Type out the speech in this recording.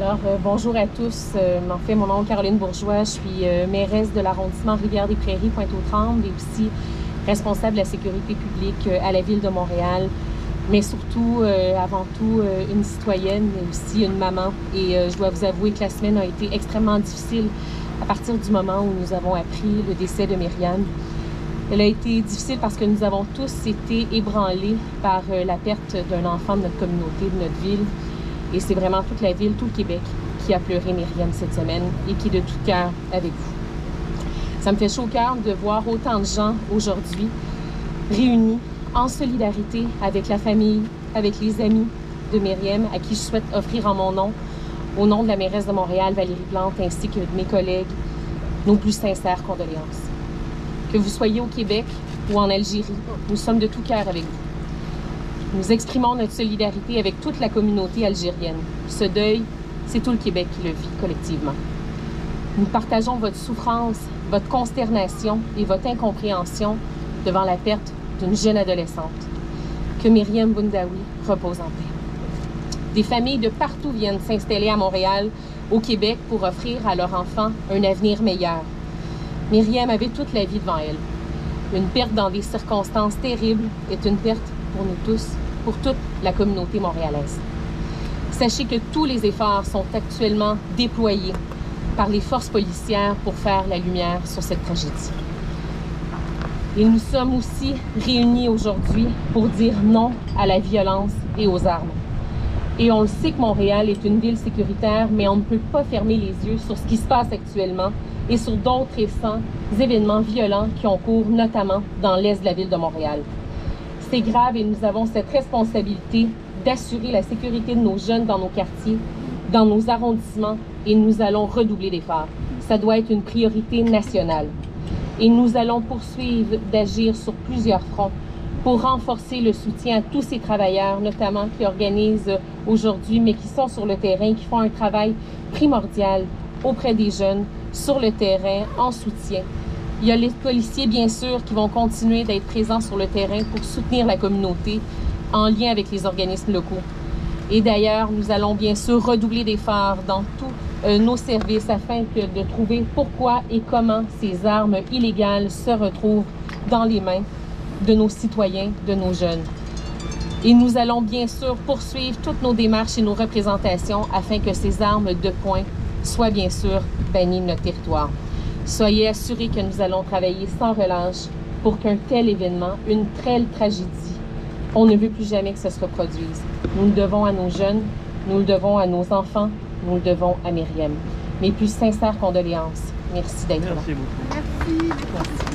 Alors, bonjour à tous. En fait, mon nom est Caroline Bourgeois. Je suis mairesse de l'arrondissement Rivière-des-Prairies, Pointe-aux-Trembles et aussi responsable de la sécurité publique à la Ville de Montréal. Mais surtout, avant tout, une citoyenne et aussi une maman. Et je dois vous avouer que la semaine a été extrêmement difficile à partir du moment où nous avons appris le décès de Myriam. Elle a été difficile parce que nous avons tous été ébranlés par la perte d'un enfant de notre communauté, de notre ville. Et c'est vraiment toute la ville, tout le Québec qui a pleuré Myriam cette semaine et qui est de tout cœur avec vous. Ça me fait chaud au cœur de voir autant de gens aujourd'hui réunis en solidarité avec la famille, avec les amis de Myriam, à qui je souhaite offrir en mon nom, au nom de la mairesse de Montréal, Valérie Plante, ainsi que de mes collègues, nos plus sincères condoléances. Que vous soyez au Québec ou en Algérie, nous sommes de tout cœur avec vous. Nous exprimons notre solidarité avec toute la communauté algérienne. Ce deuil, c'est tout le Québec qui le vit collectivement. Nous partageons votre souffrance, votre consternation et votre incompréhension devant la perte d'une jeune adolescente. Que Myriam Boundaoui repose en paix. Des familles de partout viennent s'installer à Montréal, au Québec, pour offrir à leurs enfants un avenir meilleur. Myriam avait toute la vie devant elle. Une perte dans des circonstances terribles est une perte pour nous tous, pour toute la communauté montréalaise. Sachez que tous les efforts sont actuellement déployés par les forces policières pour faire la lumière sur cette tragédie. Et nous sommes aussi réunis aujourd'hui pour dire non à la violence et aux armes. Et on le sait que Montréal est une ville sécuritaire, mais on ne peut pas fermer les yeux sur ce qui se passe actuellement et sur d'autres récents événements violents qui ont cours, notamment dans l'est de la ville de Montréal. C'est grave et nous avons cette responsabilité d'assurer la sécurité de nos jeunes dans nos quartiers, dans nos arrondissements, et nous allons redoubler d'efforts. Ça doit être une priorité nationale. Et nous allons poursuivre d'agir sur plusieurs fronts pour renforcer le soutien à tous ces travailleurs, notamment qui organisent aujourd'hui, mais qui sont sur le terrain, qui font un travail primordial auprès des jeunes, sur le terrain, en soutien. Il y a les policiers, bien sûr, qui vont continuer d'être présents sur le terrain pour soutenir la communauté en lien avec les organismes locaux. Et d'ailleurs, nous allons bien sûr redoubler d'efforts dans tous nos services afin de trouver pourquoi et comment ces armes illégales se retrouvent dans les mains de nos citoyens, de nos jeunes. Et nous allons bien sûr poursuivre toutes nos démarches et nos représentations afin que ces armes de poing soient bien sûr bannies de notre territoire. Soyez assurés que nous allons travailler sans relâche pour qu'un tel événement, une telle tragédie, on ne veut plus jamais que ça se reproduise. Nous le devons à nos jeunes, nous le devons à nos enfants, nous le devons à Myriam. Mes plus sincères condoléances. Merci d'être là. Merci beaucoup. Merci.